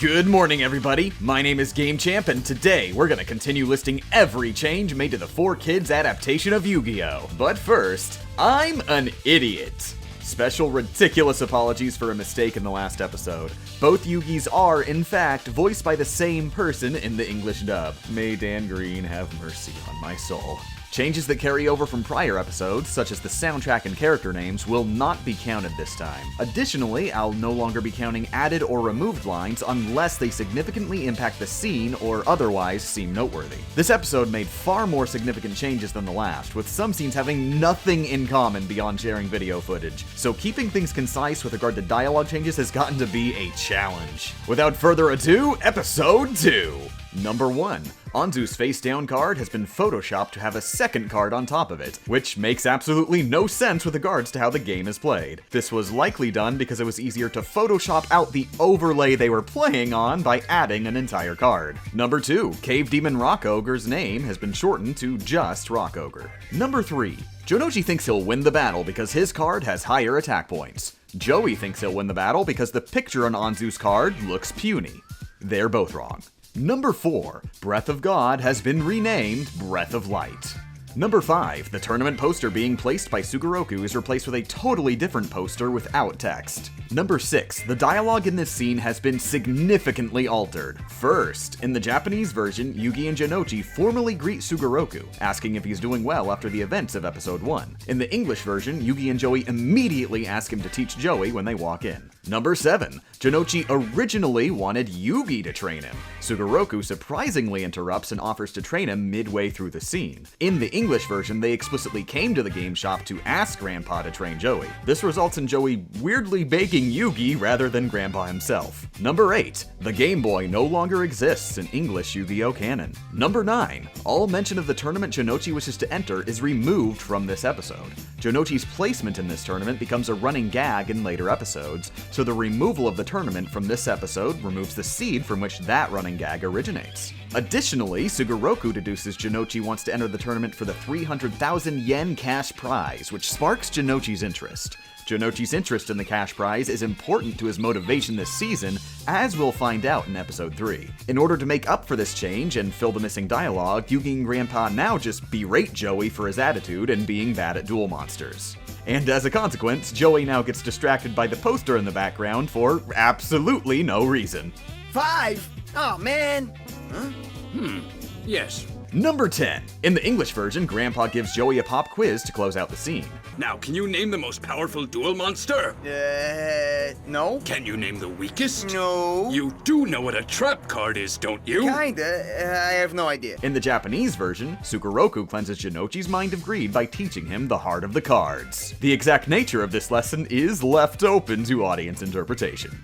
Good morning, everybody. My name is Game Champ, and today we're gonna continue listing every change made to the 4Kids adaptation of Yu-Gi-Oh! But first, I'm an idiot. Special ridiculous apologies for a mistake in the last episode. Both Yugis are, in fact, voiced by the same person in the English dub. May Dan Green have mercy on my soul. Changes that carry over from prior episodes, such as the soundtrack and character names, will not be counted this time. Additionally, I'll no longer be counting added or removed lines unless they significantly impact the scene or otherwise seem noteworthy. This episode made far more significant changes than the last, with some scenes having nothing in common beyond sharing video footage, so keeping things concise with regard to dialogue changes has gotten to be a challenge. Without further ado, Episode 2! Number 1. Anzu's face-down card has been photoshopped to have a second card on top of it, which makes absolutely no sense with regards to how the game is played. This was likely done because it was easier to photoshop out the overlay they were playing on by adding an entire card. Number 2. Cave Demon Rock Ogre's name has been shortened to just Rock Ogre. Number 3. Jonochi thinks he'll win the battle because his card has higher attack points. Joey thinks he'll win the battle because the picture on Anzu's card looks puny. They're both wrong. Number 4. Breath of God has been renamed Breath of Light. Number 5. The tournament poster being placed by Sugoroku is replaced with a totally different poster without text. Number 6. The dialogue in this scene has been significantly altered. First, in the Japanese version, Yugi and Jonochi formally greet Sugoroku, asking if he's doing well after the events of episode 1. In the English version, Yugi and Joey immediately ask him to teach Joey when they walk in. Number 7. Jonochi originally wanted Yugi to train him. Sugoroku surprisingly interrupts and offers to train him midway through the scene. In the English version, they explicitly came to the game shop to ask Grandpa to train Joey. This results in Joey weirdly begging Yugi rather than Grandpa himself. Number 8. The Game Boy no longer exists in English Yu-Gi-Oh! Canon. Number 9. All mention of the tournament Jonochi wishes to enter is removed from this episode. Jonochi's placement in this tournament becomes a running gag in later episodes, so the removal of the tournament from this episode removes the seed from which that running gag originates. Additionally, Sugoroku deduces Jonochi wants to enter the tournament for the 300,000 yen cash prize, which sparks Jonochi's interest. Jonochi's interest in the cash prize is important to his motivation this season, as we'll find out in episode 3. In order to make up for this change and fill the missing dialogue, Yugi and Grandpa now just berate Joey for his attitude and being bad at duel monsters. And as a consequence, Joey now gets distracted by the poster in the background for absolutely no reason. 5? Oh man! Huh? Yes. Number 10. In the English version, Grandpa gives Joey a pop quiz to close out the scene. Now, can you name the most powerful duel monster? No. Can you name the weakest? No. You do know what a trap card is, don't you? Kinda. I have no idea. In the Japanese version, Sugoroku cleanses Jonochi's mind of greed by teaching him the heart of the cards. The exact nature of this lesson is left open to audience interpretation.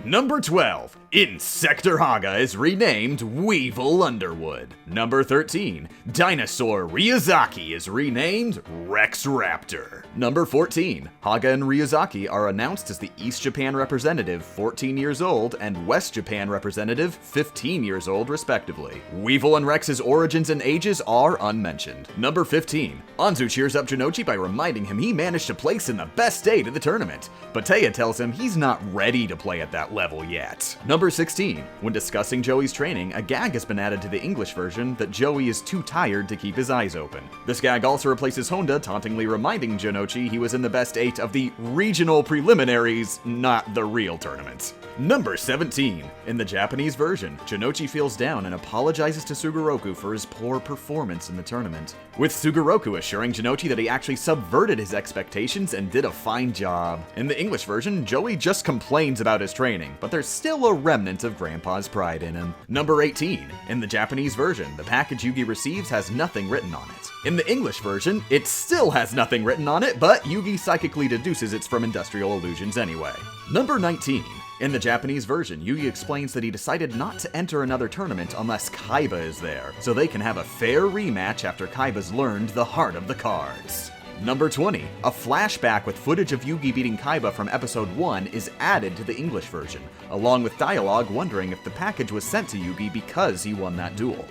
Number 12. Insector Haga is renamed Weevil Underwood. Number 13. Dinosaur Ryuzaki is renamed Rex Raptor. Number 14. Haga and Ryuzaki are announced as the East Japan representative 14 years old and West Japan representative 15 years old respectively. Weevil and Rex's origins and ages are unmentioned. Number 15. Anzu cheers up Jonochi by reminding him he managed to place in the best 8 of the tournament, but Taya tells him he's not ready to play at that level yet. Number 16. When discussing Joey's training, a gag has been added to the English version that Joey is too tired to keep his eyes open. This gag also replaces Honda tauntingly reminding Jonochi he was in the best 8 of the regional preliminaries, not the real tournament. Number 17. In the Japanese version, Jonochi feels down and apologizes to Sugoroku for his poor performance in the tournament, with Sugoroku assuring Jonochi that he actually subverted his expectations and did a fine job. In the English version, Joey just complains about his training, but there's still a remnant of Grandpa's pride in him. Number 18. In the Japanese version, the package Yugi receives has nothing written on it. In the English version, it still has nothing written on it, but Yugi psychically deduces it's from Industrial Illusions anyway. Number 19. In the Japanese version, Yugi explains that he decided not to enter another tournament unless Kaiba is there, so they can have a fair rematch after Kaiba's learned the heart of the cards. Number 20. A flashback with footage of Yugi beating Kaiba from episode 1 is added to the English version, along with dialogue wondering if the package was sent to Yugi because he won that duel.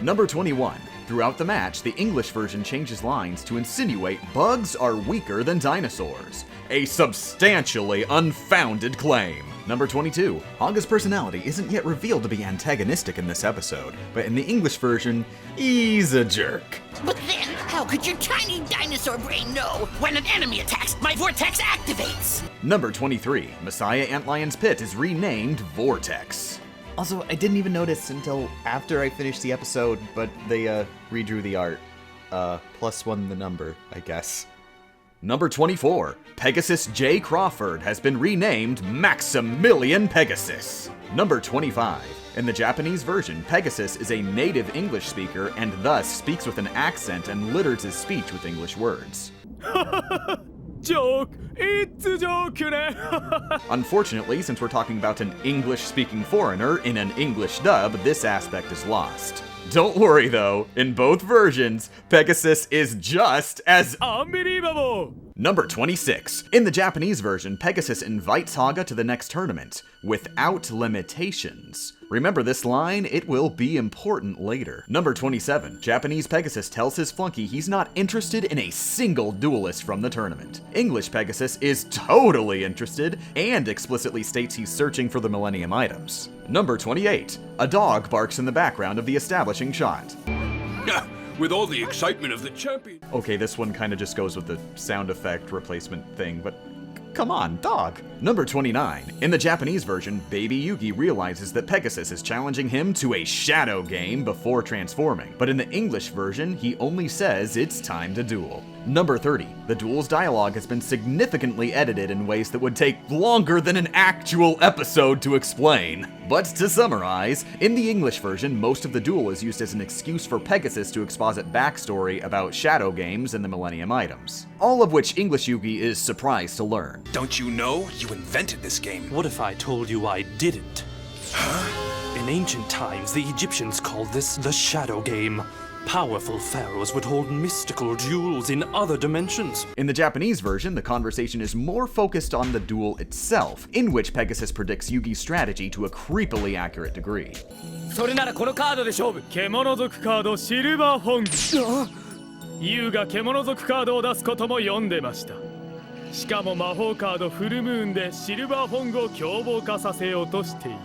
Number 21. Throughout the match, the English version changes lines to insinuate bugs are weaker than dinosaurs. A substantially unfounded claim. Number 22. Haga's personality isn't yet revealed to be antagonistic in this episode, but in the English version, he's a jerk. But then, how could your tiny dinosaur brain know? When an enemy attacks, my vortex activates! Number 23. Messiah Antlion's Pit is renamed Vortex. Also, I didn't even notice until after I finished the episode, but they redrew the art. +1 the number, I guess. Number 24. Pegasus J. Crawford has been renamed Maximilian Pegasus. Number 25. In the Japanese version, Pegasus is a native English speaker and thus speaks with an accent and litters his speech with English words. Joke! It's a joke, ne? Unfortunately, since we're talking about an English-speaking foreigner in an English dub, this aspect is lost. Don't worry though, in both versions, Pegasus is just as Unbelievable! Number 26. In the Japanese version, Pegasus invites Haga to the next tournament, without limitations. Remember this line, it will be important later. Number 27. Japanese Pegasus tells his flunky he's not interested in a single duelist from the tournament. English Pegasus is totally interested, and explicitly states he's searching for the Millennium items. Number 28. A dog barks in the background of the establishing shot. With all the excitement of the champion. Okay, this one kind of just goes with the sound effect replacement thing, but come on, dog. Number 29. In the Japanese version, Baby Yugi realizes that Pegasus is challenging him to a shadow game before transforming, but in the English version, he only says it's time to duel. Number 30. The duel's dialogue has been significantly edited in ways that would take longer than an actual episode to explain. But to summarize, in the English version, most of the duel is used as an excuse for Pegasus to exposit backstory about shadow games and the Millennium items. All of which English Yugi is surprised to learn. Don't you know? You invented this game. What if I told you I didn't? In ancient times, the Egyptians called this the Shadow Game. Powerful pharaohs would hold mystical duels in other dimensions. In the Japanese version, the conversation is more focused on the duel itself, in which Pegasus predicts Yugi's strategy to a creepily accurate degree. それならこのカードで勝負。獣族カードシルバーフォング。ユウが獣族カードを出すことも読んでました。しかも魔法カードフルムーンでシルバーフォングを凶暴化させようとしている。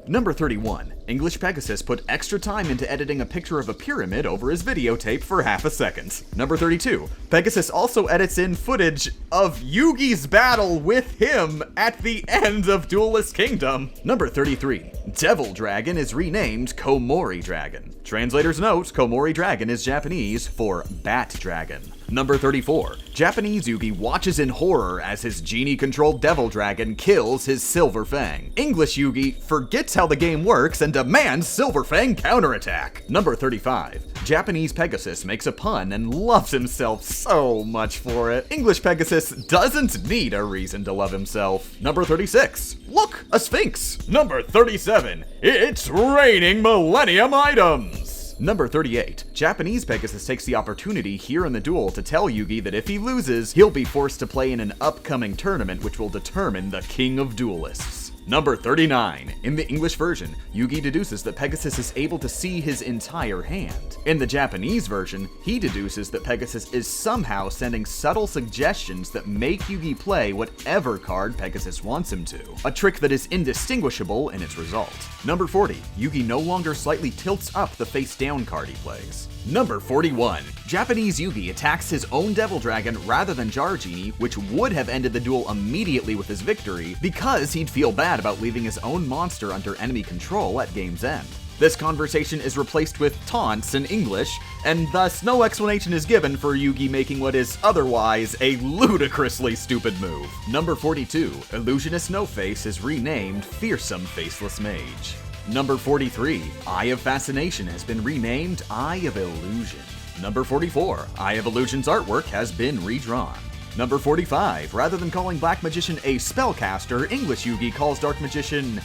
Number 31. English Pegasus put extra time into editing a picture of a pyramid over his videotape for half a second. Number 32. Pegasus also edits in footage of Yugi's battle with him at the end of Duelist Kingdom. Number 33. Devil Dragon is renamed Komori Dragon. Translator's note, Komori Dragon is Japanese for Bat Dragon. Number 34. Japanese Yugi watches in horror as his genie-controlled Devil Dragon kills his Silver Fang. English Yugi forgets how the game works and demands Silver Fang counterattack. Number 35. Japanese Pegasus makes a pun and loves himself so much for it. English Pegasus doesn't need a reason to love himself. Number 36. Look, a Sphinx. Number 37. It's raining Millennium items. Number 38. Japanese Pegasus takes the opportunity here in the duel to tell Yugi that if he loses, he'll be forced to play in an upcoming tournament which will determine the King of Duelists. Number 39. In the English version, Yugi deduces that Pegasus is able to see his entire hand. In the Japanese version, he deduces that Pegasus is somehow sending subtle suggestions that make Yugi play whatever card Pegasus wants him to, a trick that is indistinguishable in its result. Number 40. Yugi no longer slightly tilts up the face-down card he plays. Number 41. Japanese Yugi attacks his own Devil Dragon rather than Jar Genie, which would have ended the duel immediately with his victory, because he'd feel bad about leaving his own monster under enemy control at game's end. This conversation is replaced with taunts in English, and thus no explanation is given for Yugi making what is otherwise a ludicrously stupid move. Number 42. Illusionist No-Face is renamed Fearsome Faceless Mage. Number 43. Eye of Fascination has been renamed Eye of Illusion. Number 44. Eye of Illusion's artwork has been redrawn. Number 45. Rather than calling Black Magician a spellcaster, English Yugi calls Dark Magician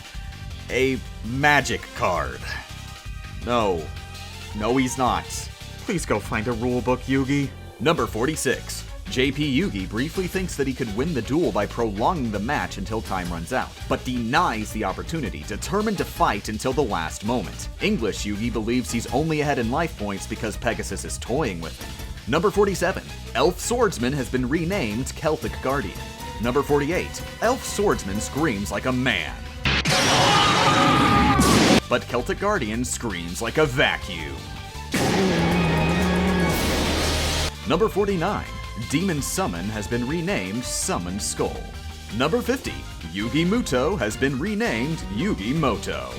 a magic card. No, he's not. Please go find a rulebook, Yugi. Number 46. JP Yugi briefly thinks that he could win the duel by prolonging the match until time runs out, but denies the opportunity, determined to fight until the last moment. English Yugi believes he's only ahead in life points because Pegasus is toying with him. Number 47. Elf Swordsman has been renamed Celtic Guardian. Number 48. Elf Swordsman screams like a man, but Celtic Guardian screams like a vacuum. Number 49. Demon Summon has been renamed Summon Skull. Number 50. Yugi Muto has been renamed Yugi Moto.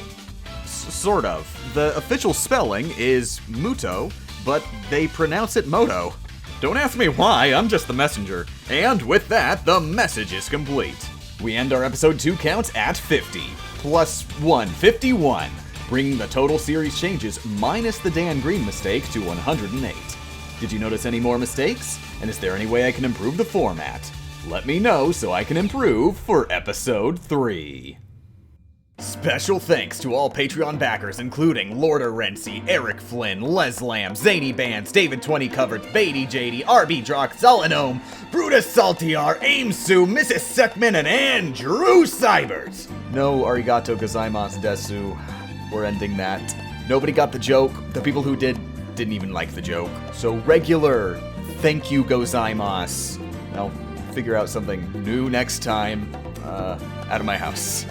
Sort of. The official spelling is Muto, but they pronounce it Moto. Don't ask me why, I'm just the messenger. And with that, the message is complete. We end our episode 2 count at 50, plus 1, 51, bringing the total series changes minus the Dan Green mistake to 108. Did you notice any more mistakes? And is there any way I can improve the format? Let me know so I can improve for episode 3. Special thanks to all Patreon backers including Lord Renzi, Eric Flynn, Les Lamb, Zany Bands, David 20 Covered, Beatty JD, RB Drock, Zolanome, Brutus Saltiar, Aimsu, Mrs. Sekman, and Andrew Cybers. No arigato gozaimasu desu. We're ending that. Nobody got the joke. The people who didn't even like the joke. So regular thank you gozaimasu. I'll figure out something new next time. Out of my house.